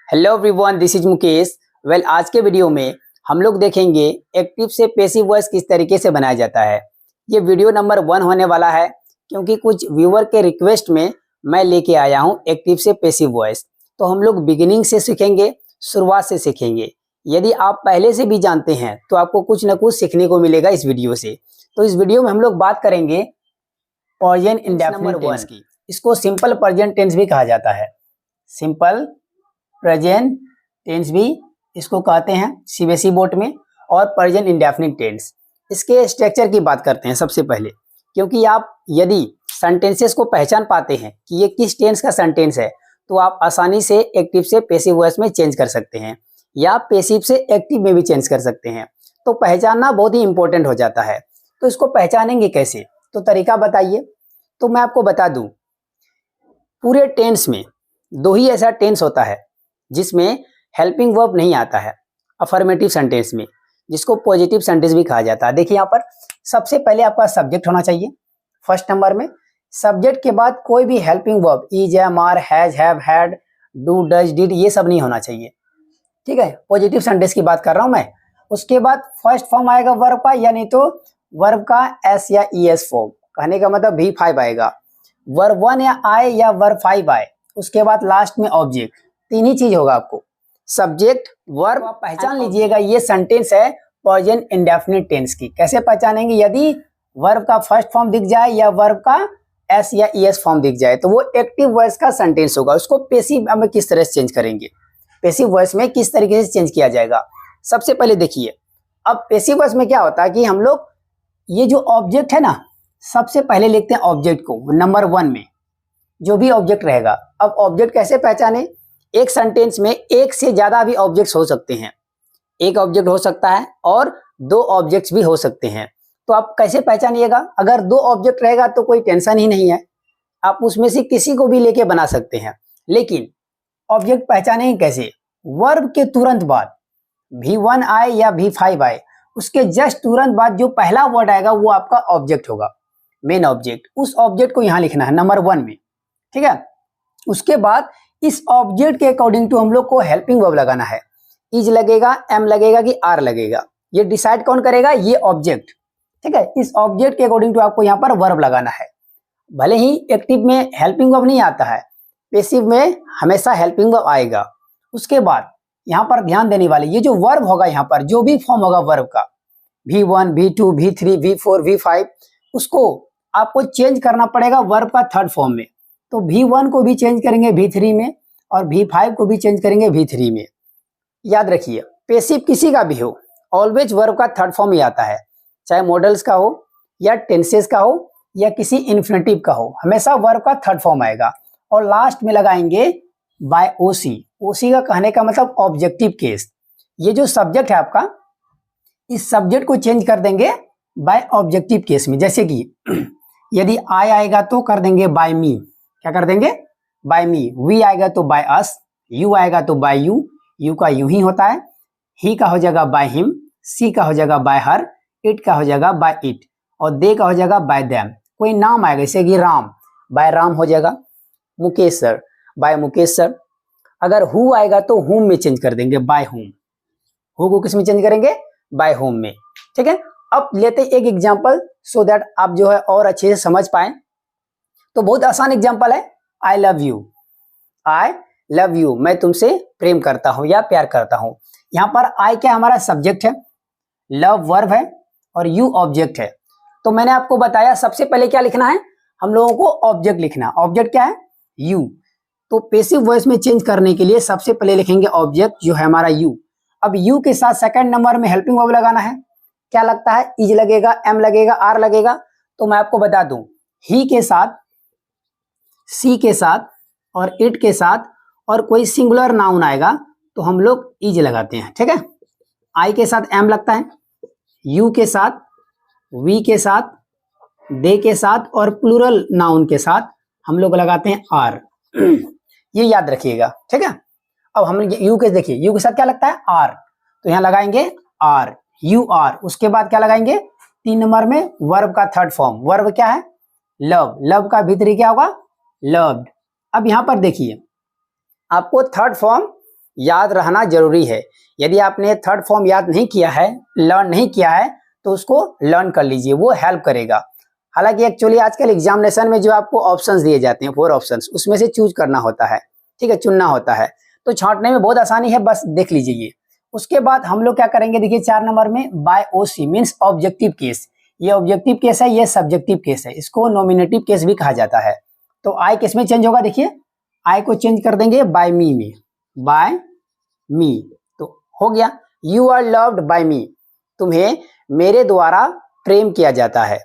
Hello everyone, this is Mukesh. आज के video में हम लोग देखेंगे एक्टिव से पैसिव वॉइस किस तरीके से बनाया जाता है। ये वीडियो नंबर 1 होने वाला है क्योंकि कुछ व्यूअर के रिक्वेस्ट में मैं लेके आया हूँ एक्टिव से पैसिव वॉइस। तो हम लोग बिगिनिंग से सीखेंगे, शुरुआत से सीखेंगे। यदि आप पहले से भी जानते हैं तो आपको कुछ ना कुछ सीखने को मिलेगा इस वीडियो से। तो इस वीडियो में हम लोग बात करेंगे प्रेजेंट इंडेफिनिट टेंस की। इसको सिंपल प्रेजेंट टेंस भी कहा जाता है। सिंपल प्रेजेंट टेंस भी इसको कहते हैं सीबीएसई बोर्ड में, और प्रेजेंट इंडेफिनिट टेंस। इसके स्ट्रक्चर की बात करते हैं सबसे पहले, क्योंकि आप यदि सेंटेंसेस को पहचान पाते हैं कि ये किस टेंस का सेंटेंस है तो आप आसानी से एक्टिव से पैसिव वॉइस में चेंज कर सकते हैं या पैसिव से एक्टिव में भी चेंज कर सकते हैं। तो पहचानना बहुत ही इंपॉर्टेंट हो जाता है। तो इसको पहचानेंगे कैसे, तो तरीका बताइए। तो मैं आपको बता दूं, पूरे टेंस में 2 ही ऐसा टेंस होता है जिसमें हेल्पिंग वर्ब नहीं आता है, अफर्मेटिव सेंटेंस में, जिसको पॉजिटिव सेंटेंस भी कहा जाता है। देखिए यहाँ पर सबसे पहले आपका सब्जेक्ट होना चाहिए। फर्स्ट नंबर में सब्जेक्ट के बाद कोई भी helping verb is, am, are, has, have, had, do, does, did, ये सब नहीं होना चाहिए। ठीक है, पॉजिटिव सेंटेंस की बात कर रहा हूं मैं। उसके बाद फर्स्ट फॉर्म आएगा वर्ब का, या नहीं तो वर्ब का एस या ईएस फॉर्म। कहने का मतलब V5 आएगा, वर्ब 1 या आए या वर्ब 5 आए। उसके बाद लास्ट में ऑब्जेक्ट। 3 ही चीज होगा आपको, सब्जेक्ट, वर्ब। आप पहचान लीजिएगा ये सेंटेंस है प्रेजेंट इंडेफिनिट टेंस की। कैसे पहचानेंगे? यदि वर्ब का फर्स्ट फॉर्म दिख जाए या वर्ब का एस या ईएस फॉर्म दिख जाए तो वो एक्टिव वॉइस का सेंटेंस होगा। उसको पैसिव में किस तरह से चेंज करेंगे, पैसिव वॉइस में किस तरीके से चेंज किया जाएगा। सबसे पहले देखिए, अब पैसिव वॉइस में क्या होता है कि हम लोग ये जो ऑब्जेक्ट है ना, सबसे पहले लिखते हैं ऑब्जेक्ट को नंबर 1 में, जो भी ऑब्जेक्ट रहेगा। अब ऑब्जेक्ट कैसे पहचाने? एक सेंटेंस में एक से ज्यादा भी ऑब्जेक्ट्स हो सकते हैं। एक ऑब्जेक्ट हो सकता है और 2 ऑब्जेक्ट्स भी हो सकते हैं। तो आप कैसे पहचानिएगा? अगर 2 ऑब्जेक्ट रहेगा तो कोई टेंशन ही नहीं है, आप उसमें से किसी को भी लेके बना सकते हैं। लेकिन ऑब्जेक्ट पहचानेंगे कैसे? वर्ब के तुरंत बाद V1 आए या V5 आए, उसके जस्ट तुरंत बाद जो पहला वर्ड आएगा वो आपका ऑब्जेक्ट होगा, मेन ऑब्जेक्ट। उस ऑब्जेक्ट को यहां लिखना है नंबर 1 में। ठीक है, उसके बाद इस ऑब्जेक्ट के अकॉर्डिंग टू हम लोग को हेल्पिंग वर्ब लगाना है। इज लगेगा, एम लगेगा कि आर लगेगा, ये डिसाइड कौन करेगा? ये ऑब्जेक्ट। ठीक है, इस ऑब्जेक्ट के अकॉर्डिंग टू आपको यहाँ पर वर्ब लगाना है। भले ही एक्टिव में हेल्पिंग वर्ब नहीं आता है, पैसिव में हमेशा हेल्पिंग वर्ब आएगा। उसके बाद यहाँ पर ध्यान देने वाले, ये जो वर्ब होगा यहाँ पर जो भी फॉर्म होगा वर्ब का, V1, V2, V3, V4, V5, उसको आपको चेंज करना पड़ेगा वर्ब का थर्ड फॉर्म में। तो V1 को भी चेंज करेंगे V3 में और V5 को भी चेंज करेंगे V3 में। याद रखिए, पैसिव किसी का भी हो, ऑलवेज वर्ब का थर्ड फॉर्म ही आता है, चाहे मॉडल्स का हो या टेंसेस का हो या किसी इन्फिनेटिव का हो, हमेशा वर्ब का थर्ड फॉर्म आएगा। और लास्ट में लगाएंगे बाय OC। OC का कहने का मतलब ऑब्जेक्टिव केस। ये जो सब्जेक्ट है आपका, इस सब्जेक्ट को चेंज कर देंगे बाय ऑब्जेक्टिव केस में। जैसे कि यदि आई आएगा तो कर देंगे बाय मी। क्या कर देंगे? Bye me. वी आएगा तो बाय अस, यू आएगा तो बाय यू, यू का यू ही होता है। ही का हो जाएगा बाय हिम, सी का हो जाएगा बाय हर, इट का हो जाएगा बाय इट, और दे का हो जाएगा बाय देम। कोई नाम आएगा जैसे कि राम, बाय राम हो जाएगा। Mukesh sir, by Mukesh sir. अगर हु आएगा तो हुम में चेंज कर देंगे, बाय हुम। हु को किस में चेंज करेंगे? बाय होम में। ठीक है, अब लेते एक एग्जांपल सो दैट आप जो है और अच्छे से समझ पाए। तो बहुत आसान एग्जांपल है, I love you. I love you, मैं तुमसे प्रेम करता हूं या प्यार करता हूं। यहां पर आई क्या हमारा सब्जेक्ट है, लव वर्ब है और यू ऑब्जेक्ट है। तो मैंने आपको बताया सबसे पहले क्या लिखना है, हम लोगों को ऑब्जेक्ट लिखना। ऑब्जेक्ट क्या है? यू। तो पैसिव वॉइस में चेंज करने के लिए सबसे पहले लिखेंगे ऑब्जेक्ट जो है हमारा यू। अब यू के साथ सेकंड नंबर में हेल्पिंग वर्ब लगाना है। क्या लगता है? इज लगेगा, एम लगेगा, आर लगेगा। तो मैं आपको बता दूं, ही के साथ, सी के साथ और इट के साथ और कोई सिंगुलर नाउन आएगा तो हम लोग इज लगाते हैं। ठीक है, आई के साथ एम लगता है, यू के साथ, वी के साथ, दे के साथ और प्लूरल नाउन के साथ हम लोग लगाते हैं आर। ये याद रखिएगा। ठीक है, अब हम यू के देखिए, यू के साथ क्या लगता है? आर, तो यहां लगाएंगे आर, यू आर। उसके बाद क्या लगाएंगे? 3 नंबर में वर्ब का थर्ड फॉर्म। वर्ब क्या है? लव। लव का भीतरी क्या होगा? लव्ड। अब यहां पर देखिए, आपको थर्ड फॉर्म याद रहना जरूरी है। यदि आपने थर्ड फॉर्म याद नहीं किया है, लर्न नहीं किया है, तो उसको लर्न कर लीजिए, वो हेल्प करेगा। हालांकि एक्चुअली आजकल एग्जामिनेशन में जो आपको ऑप्शंस दिए जाते हैं 4 ऑप्शंस, उसमें से चूज करना होता है, ठीक है, चुनना होता है, तो छांटने में बहुत आसानी है, बस देख लीजिए ये। उसके बाद हम लोग क्या करेंगे, देखिए 4 नंबर में बाय ओसी मीन्स ऑब्जेक्टिव केस। ये ऑब्जेक्टिव केस है, ये सब्जेक्टिव केस है, इसको नॉमिनेटिव केस भी कहा जाता है। तो आई किस में चेंज होगा, देखिए आई को चेंज कर देंगे बाय मी में, बाय मी, तो हो गया यू आर लव्ड बाय मी, तुम्हें मेरे द्वारा प्रेम किया जाता है,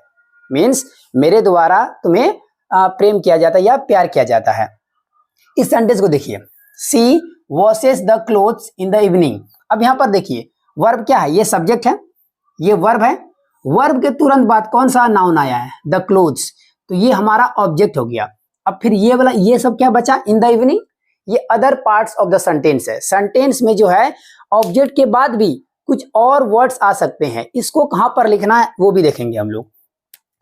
मीन्स मेरे द्वारा तुम्हें प्रेम किया जाता है या प्यार किया जाता है। इस सेंटेंस को देखिए, she washes the clothes in the evening. अब यहां पर देखिए वर्ब क्या है, ये सब्जेक्ट है, ये वर्ब है, वर्ब के तुरंत बाद कौन सा नाउन आया है, द क्लोथ्स, तो ये हमारा ऑब्जेक्ट हो गया। अब फिर ये वाला ये सब क्या बचा, इन द इवनिंग, ये other parts of the sentence है। सेंटेंस में जो है ऑब्जेक्ट के बाद भी कुछ और वर्ड्स आ सकते हैं, इसको कहां पर लिखना है वो भी देखेंगे हम लोग।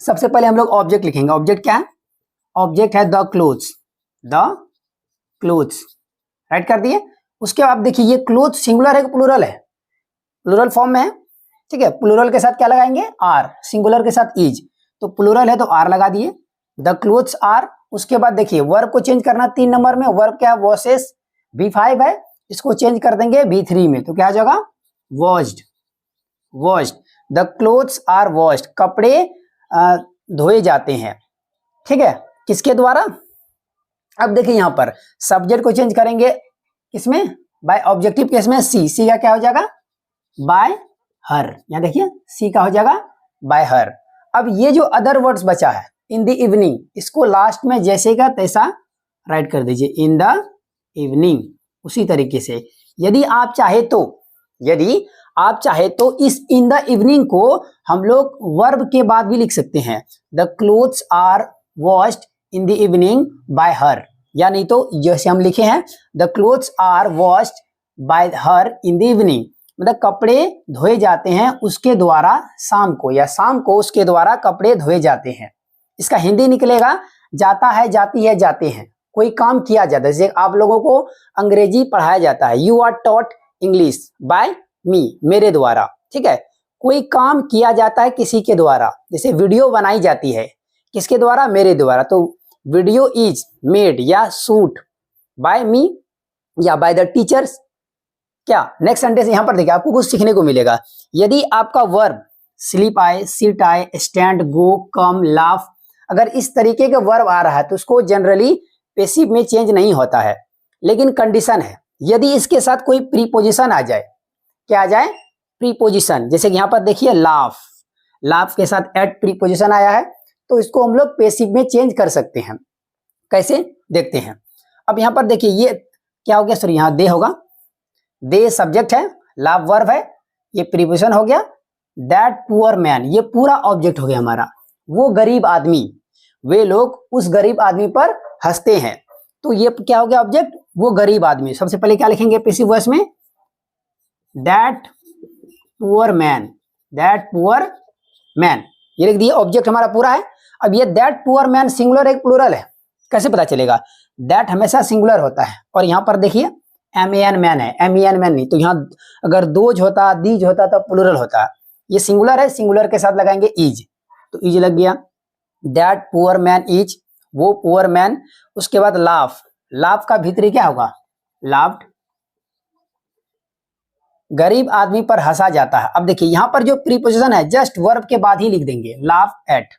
सबसे पहले हम लोग ऑब्जेक्ट लिखेंगे। ऑब्जेक्ट क्या है, ऑब्जेक्ट है the clothes, the clothes, right कर दिए। उसके बाद देखिए ये क्लोथ सिंगुलर है कि प्लूरल है, प्लूरल फॉर्म में है, ठीक है, प्लूरल के साथ क्या लगाएंगे, आर, सिंगुलर के साथ इज, तो प्लूरल है तो आर लगा दिए, द क्लोथ्स आर। उसके बाद देखिए वर्ब को चेंज करना 3 नंबर में, वर्ब क्या है, वॉशेस, V5 है, इसको चेंज कर देंगे V3 में, तो क्या आ जाएगा, washed, washed, the clothes are washed, कपड़े धोए जाते हैं, ठीक है, किसके द्वारा। अब देखिए यहां पर सब्जेक्ट को चेंज करेंगे किसमें, बाय ऑब्जेक्टिव केस में सी, सी का क्या हो जाएगा, बाय हर, यहां देखिए सी का हो जाएगा बाय हर। अब ये जो अदर वर्ड्स बचा है इन द इवनिंग, इसको लास्ट में जैसे का तैसा राइट कर दीजिए, इन द इवनिंग। उसी तरीके से यदि आप चाहे तो, यदि आप चाहे तो इस इन द इवनिंग को हम लोग वर्ब के बाद भी लिख सकते हैं, the clothes are washed in the evening by her, या नहीं तो जैसे हम लिखे हैं the clothes are washed by her in the evening, मतलब कपड़े धोए जाते हैं उसके द्वारा शाम को, या शाम को उसके द्वारा कपड़े धोए जाते हैं। इसका हिंदी निकलेगा जाता है, जाती है, जाते हैं, कोई काम किया जाता है। जैसे आप लोगों को अंग्रेजी पढ़ाया जाता है, you are taught English by me, मेरे द्वारा, ठीक है, कोई काम किया जाता है किसी के द्वारा, जैसे वीडियो बनाई जाती है किसके द्वारा, मेरे द्वारा, तो वीडियो इज मेड या शूट बाय मी या बाय द टीचर्स। क्या नेक्स्ट सेंटेंस यहां पर देखिए, आपको कुछ सीखने को मिलेगा। यदि आपका वर्ब स्लीप आए, सिट आए, स्टैंड, गो, कम, लाफ, अगर इस तरीके के वर्ब आ रहा है तो उसको जनरली पैसिव में चेंज नहीं होता है, लेकिन कंडीशन है यदि इसके साथ कोई प्रीपोजिशन आ जाए, क्या आ जाए, प्रीपोजिशन, जैसे कि यहां पर देखिए लाफ, लाफ के साथ एट प्रीपोजिशन आया है, तो इसको हम लोग पैसिव में चेंज कर सकते हैं। कैसे देखते हैं। अब यहां पर देखिए ये क्या हो गया, सॉरी यहां दे होगा, दे सब्जेक्ट है, लाफ वर्ब है, ये प्रीपोजिशन हो गया, दैट पुअर मैन, ये पूरा ऑब्जेक्ट हो गया हमारा, वो गरीब आदमी, वे लोग उस गरीब आदमी पर हंसते हैं, तो ये क्या हो गया ऑब्जेक्ट, वो गरीब आदमी। सबसे पहले क्या लिखेंगे पैसिव वॉइस में, that poor man, that poor man, ये लिख दिए, ऑब्जेक्ट हमारा पूरा है। अब ये दैट पुअर मैन सिंगुलर है प्लूरल है, कैसे पता चलेगा, दैट हमेशा सिंगुलर होता है, और यहां पर देखिए मैन मैन है, मैन नहीं, तो यहां अगर दोज होता, दीज होता तो प्लूरल होता, ये सिंगुलर है, सिंगुलर के साथ लगाएंगे इज, तो इज लग गया, दैट पुअर मैन इज, वो पुअर मैन। उसके बाद लाफ, लाफ का भीतरी क्या होगा, लाफ्ड, गरीब आदमी पर हंसा जाता है। अब देखिए यहां पर जो प्रीपोजिशन है जस्ट वर्ब के बाद ही लिख देंगे, लाफ एट,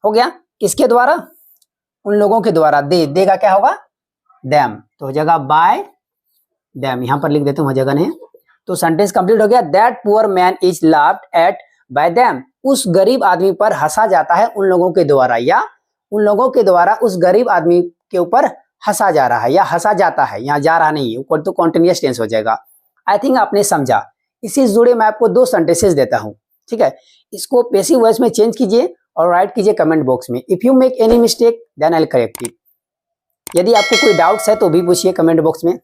हो गया, किसके द्वारा, उन लोगों के द्वारा, दे, देगा क्या होगा, देम, तो हो जाएगा बाय देम, यहां पर लिख देते हैं, जगह नहीं, तो सेंटेंस कंप्लीट हो गया, that poor man is laughed eight bye them, उस गरीब आदमी पर हंसा जाता है उन लोगों के द्वारा, या उन लोगों के द्वारा उस गरीब आदमी के ऊपर हंसा जा रहा है या हंसा जाता है, यहाँ जा रहा नहीं है, ऊपर तो कॉन्टिन्यूअस टेंस हो जाएगा। आई थिंक आपने समझा। इसी जुड़े मैं आपको 2 सेंटेंसेस देता हूं, ठीक है, इसको पैसिव वॉइस में चेंज कीजिए और राइट कीजिए कमेंट बॉक्स में। If you make any mistake then I will correct it. यदि आपको कोई डाउट्स है तो भी पूछिए कमेंट बॉक्स में।